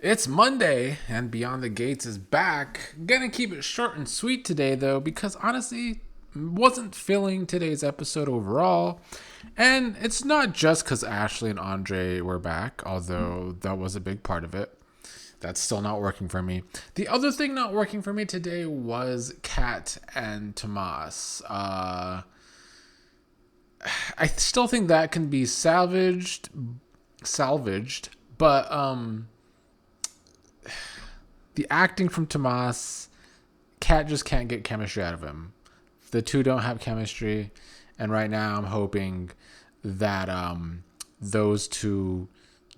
It's Monday, and Beyond the Gates is back. Gonna keep it short and sweet today, though, because honestly, wasn't feeling today's episode overall. And it's not just because Ashley and Andre were back, although that was a big part of it. That's still not working for me. The other thing not working for me today was Kat and Tomas. I still think that can be salvaged, but the acting from Tomas, Kat just can't get chemistry out of him. The two don't have chemistry, and right now I'm hoping that those two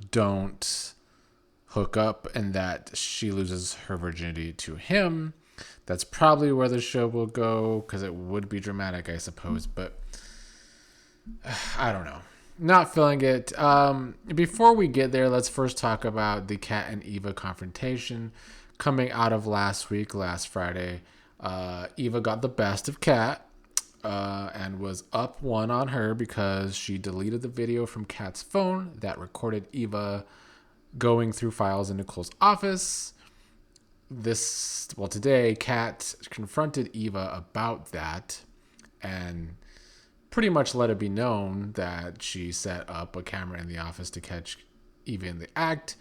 don't hook up and that she loses her virginity to him. That's probably where the show will go because it would be dramatic, I suppose. But I don't know. Not feeling it. Before we get there, let's first talk about the Kat and Eva confrontation coming out of last Friday. Eva got the best of Kat and was up one on her because she deleted the video from Kat's phone that recorded Eva going through files in Nicole's office. Today, Kat confronted Eva about that and pretty much let it be known that she set up a camera in the office to catch Eva in the act.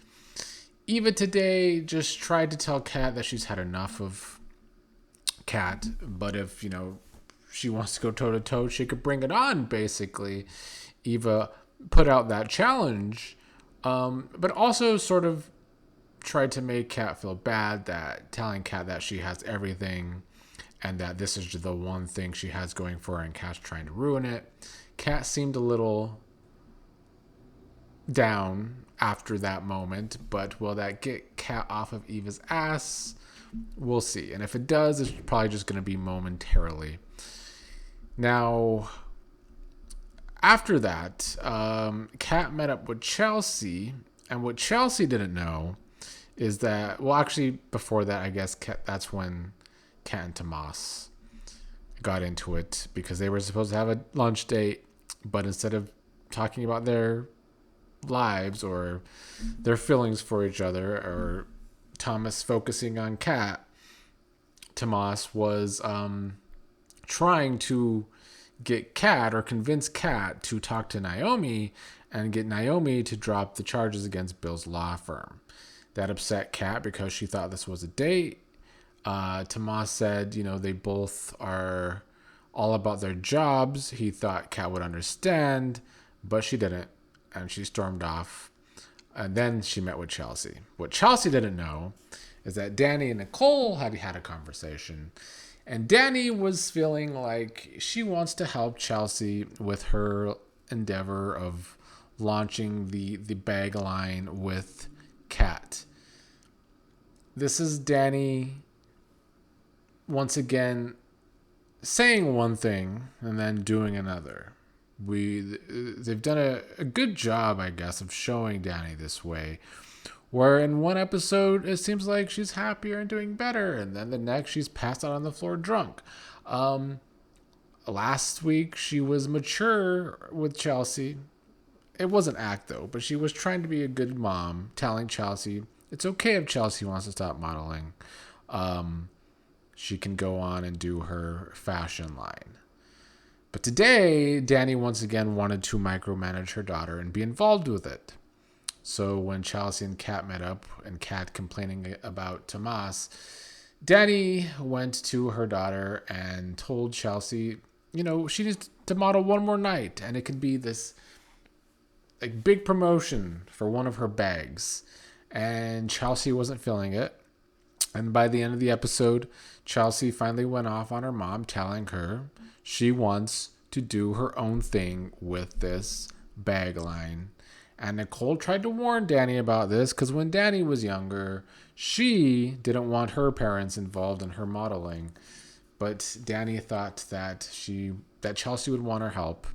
Eva today just tried to tell Kat that she's had enough of Kat, but if, she wants to go toe to toe, she could bring it on, basically. Eva put out that challenge, but also sort of tried to make Kat feel bad, that telling Kat that she has everything and that this is the one thing she has going for her and Kat's trying to ruin it. Kat seemed a little down after that moment, but will that get Kat off of Eva's ass? We'll see. And if it does, it's probably just going to be momentarily. Now, after that, Kat met up with Chelsea, and what Chelsea didn't know is that, well, actually, before that, I guess that's when Kat and Tomas got into it because they were supposed to have a lunch date, but instead of talking about their lives or their feelings for each other, or Thomas focusing on Kat, Tomas was trying to get Kat or convince Kat to talk to Naomi and get Naomi to drop the charges against Bill's law firm. That upset Kat because she thought this was a date. Tomas said, they both are all about their jobs. He thought Kat would understand, but she didn't, and she stormed off. And then she met with Chelsea. What Chelsea didn't know is that Dani and Nicole had had a conversation, and Dani was feeling like she wants to help Chelsea with her endeavor of launching the bag line with Kat. This is Dani once again saying one thing and then doing another. They've done a good job, I guess, of showing Dani this way, where in one episode it seems like she's happier and doing better, and then the next she's passed out on the floor drunk. Last week she was mature with Chelsea. It wasn't act though, but she was trying to be a good mom, telling Chelsea it's okay if Chelsea wants to stop modeling. She can go on and do her fashion line. But today, Dani once again wanted to micromanage her daughter and be involved with it. So when Chelsea and Kat met up, and Kat complaining about Tomas, Dani went to her daughter and told Chelsea, she needs to model one more night, and it could be this big promotion for one of her bags. And Chelsea wasn't feeling it. And by the end of the episode, Chelsea finally went off on her mom, telling her she wants to do her own thing with this bag line. And Nicole tried to warn Dani about this because when Dani was younger, she didn't want her parents involved in her modeling. But Dani thought that Chelsea would want her help,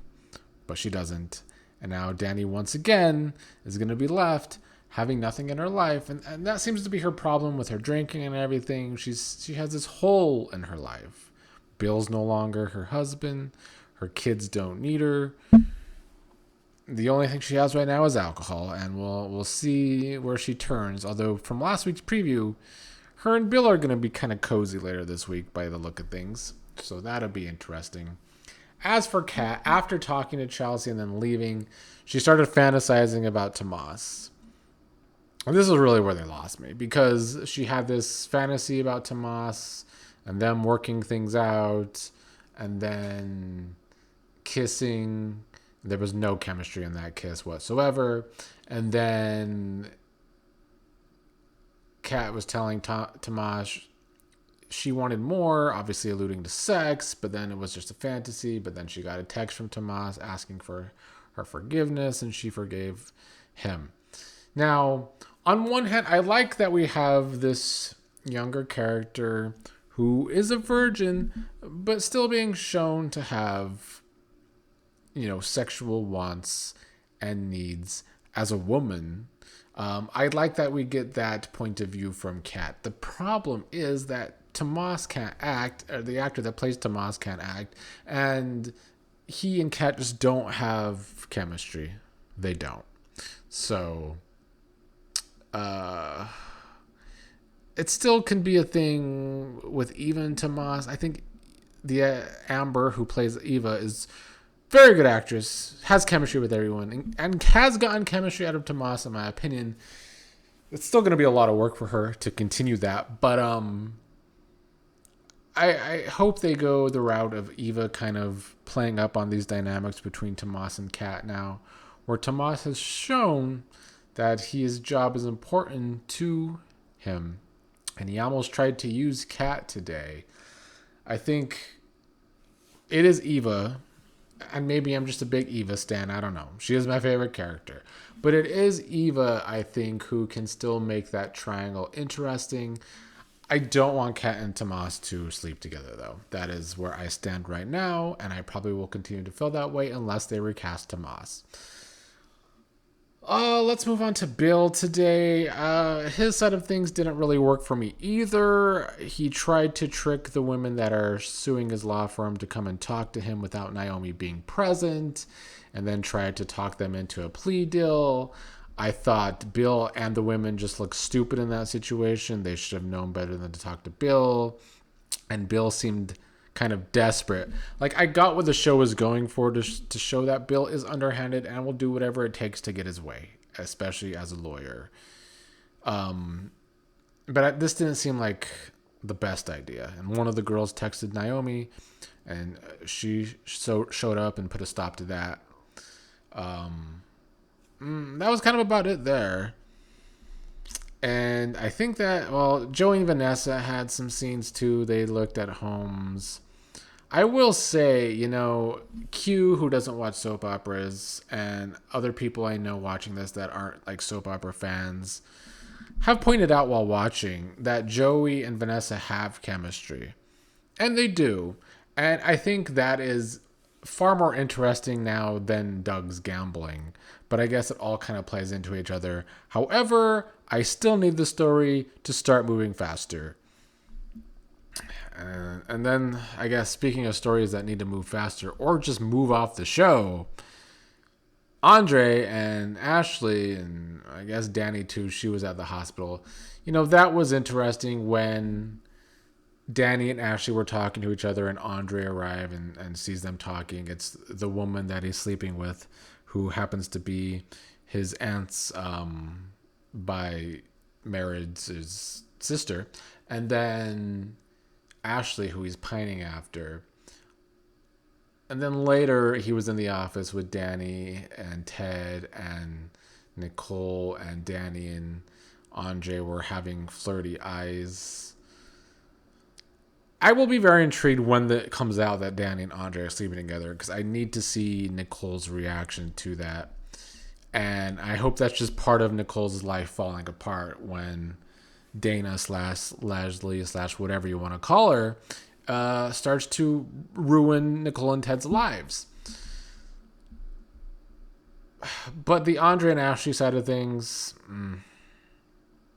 but she doesn't. And now Dani once again is going to be left having nothing in her life, and that seems to be her problem with her drinking and everything. She has this hole in her life. Bill's no longer her husband. Her kids don't need her. the only thing she has right now is alcohol, and we'll see where she turns. Although from last week's preview, her and Bill are going to be kind of cozy later this week by the look of things. So that'll be interesting. As for Kat, after talking to Chelsea and then leaving, she started fantasizing about Tomas. And this is really where they lost me, because she had this fantasy about Tomas and them working things out and then kissing. There was no chemistry in that kiss whatsoever. And then Kat was telling Tomas she wanted more, obviously alluding to sex, but then it was just a fantasy. But then she got a text from Tomas asking for her forgiveness, and she forgave him. Now, on one hand, I like that we have this younger character who is a virgin, but still being shown to have, sexual wants and needs as a woman. I like that we get that point of view from Kat. The problem is that Tomas can't act, or the actor that plays Tomas can't act, and he and Kat just don't have chemistry. They don't. So, it still can be a thing with Eva and Tomas. I think the Amber who plays Eva is very good actress, has chemistry with everyone, and has gotten chemistry out of Tomas, in my opinion. It's still going to be a lot of work for her to continue that, but I hope they go the route of Eva kind of playing up on these dynamics between Tomas and Kat now, where Tomas has shown that his job is important to him, and he almost tried to use Kat today. I think it is Eva, and maybe I'm just a big Eva stan, I don't know. She is my favorite character. But it is Eva, I think, who can still make that triangle interesting. I don't want Kat and Tomas to sleep together, though. That is where I stand right now, and I probably will continue to feel that way unless they recast Tomas. Let's move on to Bill today. His side of things didn't really work for me either. He tried to trick the women that are suing his law firm to come and talk to him without Naomi being present, and then tried to talk them into a plea deal. I thought Bill and the women just looked stupid in that situation. They should have known better than to talk to Bill. And Bill seemed kind of desperate. Like, I got what the show was going for, to show that Bill is underhanded and will do whatever it takes to get his way, especially as a lawyer. But this didn't seem like the best idea. And one of the girls texted Naomi, and she showed up and put a stop to that. That was kind of about it there. And I think that, Joey and Vanessa had some scenes too. They looked at homes. I will say, Q, who doesn't watch soap operas, and other people I know watching this that aren't like soap opera fans, have pointed out while watching that Joey and Vanessa have chemistry. And they do. And I think that is far more interesting now than Doug's gambling. But I guess it all kind of plays into each other. However, I still need the story to start moving faster. And then, I guess, speaking of stories that need to move faster or just move off the show, Andre and Ashley, and I guess Dani too, she was at the hospital. That was interesting when Dani and Ashley were talking to each other and Andre arrived and sees them talking. It's the woman that he's sleeping with, who happens to be his aunt's by marriage's sister. And then Ashley, who he's pining after. And then later he was in the office with Dani and Ted and Nicole, and Dani and Andre were having flirty eyes. I will be very intrigued when it comes out that Dani and Andre are sleeping together, because I need to see Nicole's reaction to that. And I hope that's just part of Nicole's life falling apart when Dana / Leslie / whatever you want to call her starts to ruin Nicole and Ted's lives. But the Andre and Ashley side of things,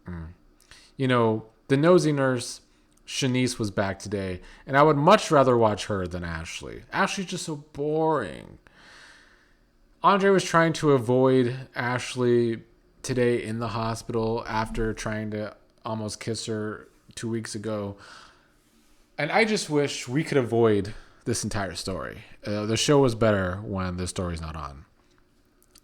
the nosy nurse, Shanice, was back today, and I would much rather watch her than Ashley. Ashley's just so boring. Andre was trying to avoid Ashley today in the hospital after trying to almost kiss her 2 weeks ago. And I just wish we could avoid this entire story. The show was better when the story's not on.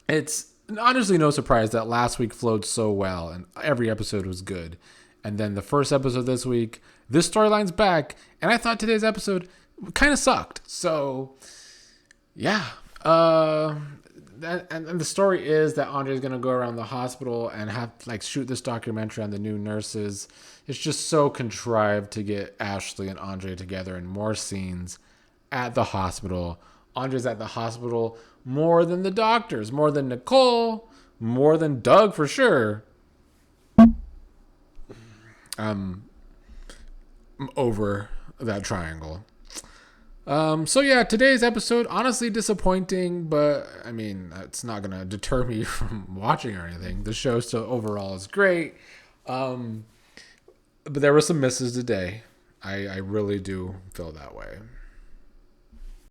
It's honestly no surprise that last week flowed so well and every episode was good. And then the first episode this week, this storyline's back. And I thought today's episode kind of sucked. So, yeah. And the story is that Andre's going to go around the hospital and have shoot this documentary on the new nurses. It's just so contrived to get Ashley and Andre together in more scenes at the hospital. Andre's at the hospital more than the doctors, more than Nicole, more than Doug for sure. I'm over that triangle. So yeah, today's episode, honestly disappointing, but I mean, it's not going to deter me from watching or anything. The show still overall is great. But there were some misses today. I really do feel that way.